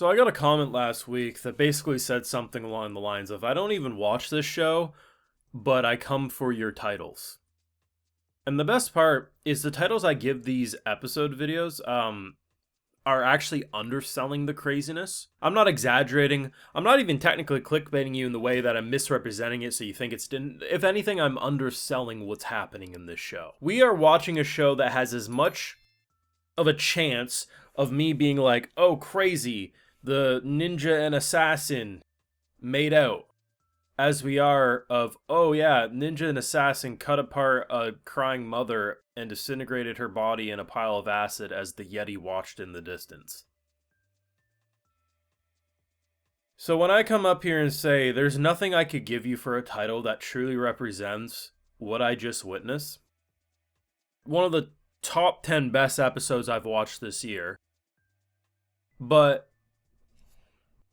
So I got a comment last week that basically said something along the lines of, I don't even watch this show, but I come for your titles. And the best part is the titles I give these episode videos are actually underselling the craziness. I'm not exaggerating. I'm not even technically clickbaiting you in the way that I'm misrepresenting it so you think it's didn't. If anything, I'm underselling what's happening in this show. We are watching a show that has as much of a chance of me being like, oh, crazy, the ninja and assassin made out, as we are of, oh yeah, ninja and assassin cut apart a crying mother and disintegrated her body in a pile of acid as the Yeti watched in the distance. So when I come up here and say, there's nothing I could give you for a title that truly represents what I just witnessed, one of the top 10 best episodes I've watched this year, but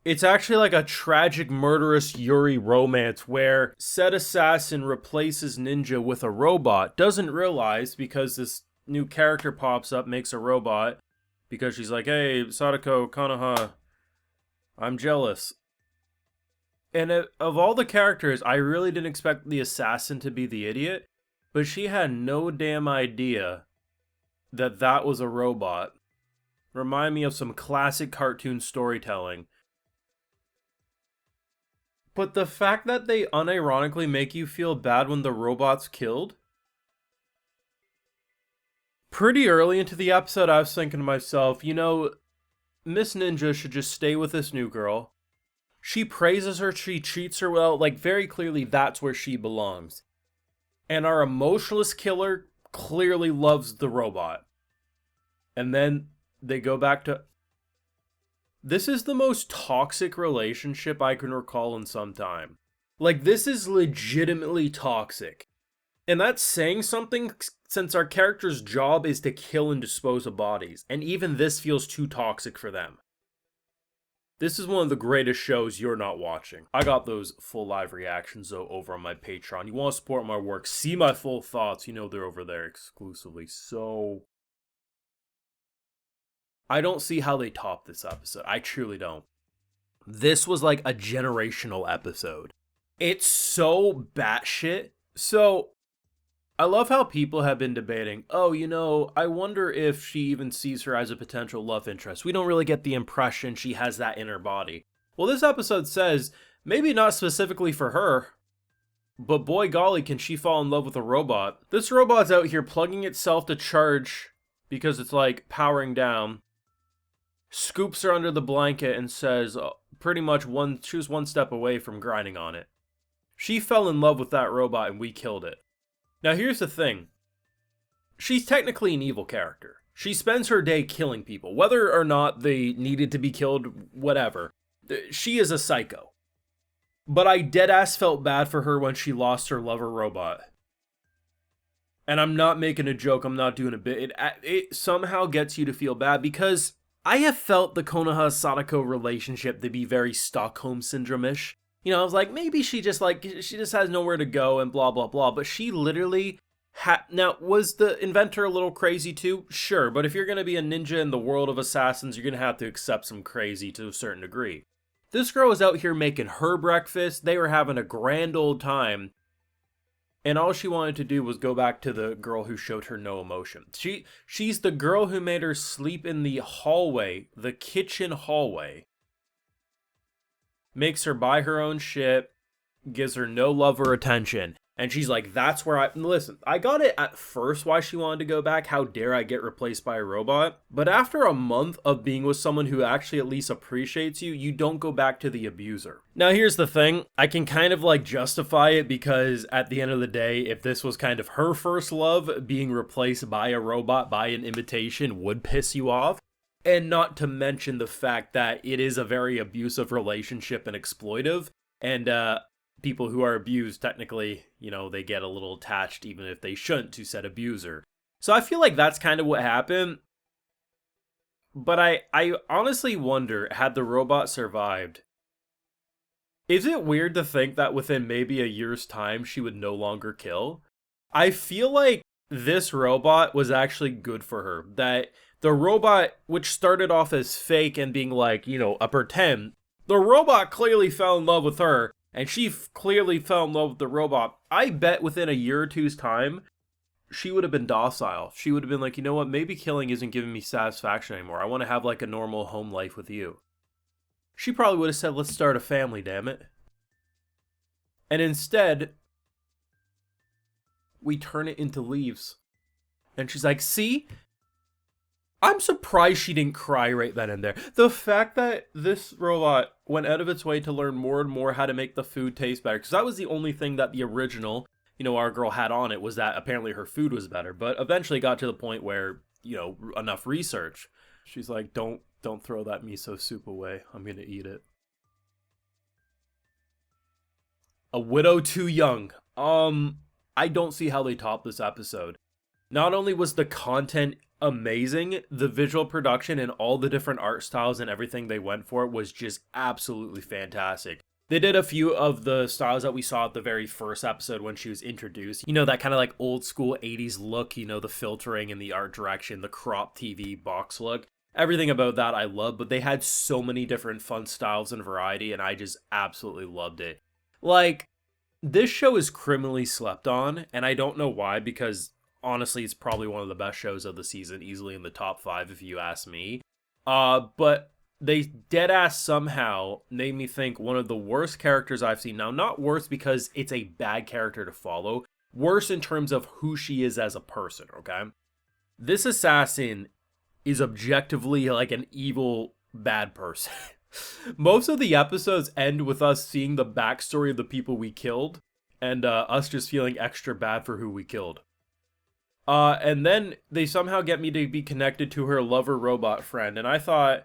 it's actually like a tragic, murderous Yuri romance where said assassin replaces ninja with a robot, doesn't realize because this new character pops up, makes a robot, because she's like, hey, Sadako, Konoha, I'm jealous. And of all the characters, I really didn't expect the assassin to be the idiot, but she had no damn idea that that was a robot. Remind me of some classic cartoon storytelling. But the fact that they unironically make you feel bad when the robot's killed? Pretty early into the episode, I was thinking to myself, Miss Ninja should just stay with this new girl. She praises her, she treats her well, like very clearly that's where she belongs. And our emotionless killer clearly loves the robot. And then they go back to... This is the most toxic relationship I can recall in some time. Like, this is legitimately toxic. And that's saying something since our character's job is to kill and dispose of bodies. And even this feels too toxic for them. This is one of the greatest shows you're not watching. I got those full live reactions though over on my Patreon. You want to support my work, see my full thoughts, they're over there exclusively. So I don't see how they top this episode. I truly don't. This was like a generational episode. It's so batshit. So I love how people have been debating, I wonder if she even sees her as a potential love interest. We don't really get the impression she has that in her body. Well, this episode says, maybe not specifically for her, but boy golly, can she fall in love with a robot. This robot's out here plugging itself to charge because it's like powering down. Scoops her under the blanket and says, pretty much she was one step away from grinding on it. She fell in love with that robot and we killed it. Now here's the thing. She's technically an evil character. She spends her day killing people, whether or not they needed to be killed, whatever. She is a psycho. But I deadass felt bad for her when she lost her lover robot. And I'm not making a joke, I'm not doing a bit. It somehow gets you to feel bad because I have felt the Konoha-Sadako relationship to be very Stockholm Syndrome-ish. I was like, maybe she just has nowhere to go and blah, blah, blah. But she literally now, was the inventor a little crazy too? Sure, but if you're going to be a ninja in the world of assassins, you're going to have to accept some crazy to a certain degree. This girl was out here making her breakfast. They were having a grand old time. And all she wanted to do was go back to the girl who showed her no emotion. She's the girl who made her sleep in the hallway, the kitchen hallway. Makes her buy her own shit, gives her no love or attention. And she's like, that's where listen, I got it at first why she wanted to go back. How dare I get replaced by a robot? But after a month of being with someone who actually at least appreciates you, you don't go back to the abuser. Now here's the thing. I can kind of justify it because at the end of the day, if this was kind of her first love, being replaced by a robot, by an imitation would piss you off. And not to mention the fact that it is a very abusive relationship and exploitive. And people who are abused, technically, they get a little attached even if they shouldn't to said abuser. So I feel like that's kind of what happened. But I honestly wonder, had the robot survived, is it weird to think that within maybe a year's time she would no longer kill? I feel like this robot was actually good for her. That The robot, which started off as fake and being like, a pretend, the robot clearly fell in love with her, and she clearly fell in love with the robot. I bet within a year or two's time, she would have been docile. She would have been like, you know what, maybe killing isn't giving me satisfaction anymore. I want to have like a normal home life with you. She probably would have said, let's start a family, damn it. And instead, we turn it into leaves. And she's like, see? I'm surprised she didn't cry right then and there. The fact that this robot went out of its way to learn more and more how to make the food taste better, because that was the only thing that the original, our girl had on it, was that apparently her food was better, but eventually got to the point where, enough research. She's like, don't throw that miso soup away. I'm gonna eat it. A widow too young. I don't see how they top this episode. Not only was the content amazing, the visual production and all the different art styles and everything they went for was just absolutely fantastic. They did a few of the styles that we saw at the very first episode when she was introduced. That kind of like old school 80s look, the filtering and the art direction, the crop TV box look. Everything about that I love, but they had so many different fun styles and variety, and I just absolutely loved it. Like, this show is criminally slept on, and I don't know why, because honestly, it's probably one of the best shows of the season, easily in the top 5 if you ask me. But they deadass somehow made me think one of the worst characters I've seen. Now, not worse because it's a bad character to follow, worse in terms of who she is as a person, okay? This assassin is objectively like an evil, bad person. Most of the episodes end with us seeing the backstory of the people we killed, and us just feeling extra bad for who we killed. And then they somehow get me to be connected to her lover robot friend, and I thought,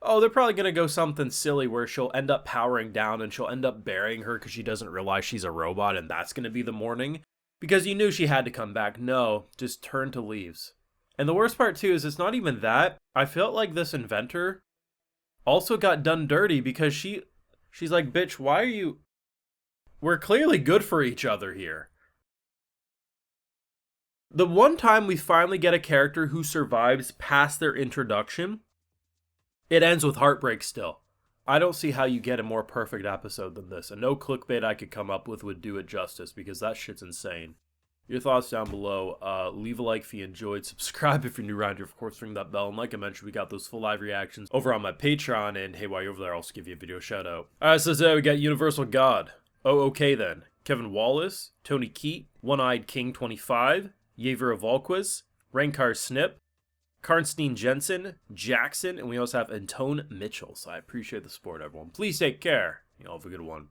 oh, they're probably going to go something silly where she'll end up powering down and she'll end up burying her because she doesn't realize she's a robot, and that's going to be the morning. Because you knew she had to come back. No, just turn to leaves. And the worst part, too, is it's not even that. I felt like this inventor also got done dirty because she's like, bitch, why are you... We're clearly good for each other here. The one time we finally get a character who survives past their introduction, it ends with heartbreak still. I don't see how you get a more perfect episode than this, and no clickbait I could come up with would do it justice, because that shit's insane. Your thoughts down below. Leave a like if you enjoyed. Subscribe if you're new around here. Of course, ring that bell. And like I mentioned, we got those full live reactions over on my Patreon. And hey, while you're over there, I'll also give you a video shout out. Alright, so today we got Universal God. Oh, okay then. Kevin Wallace, Tony Keat, One-Eyed King 25, Yavira Volquez, Rankar Snip, Karnstein Jensen, Jackson, and we also have Antone Mitchell. So I appreciate the support, everyone. Please take care. Have a good one.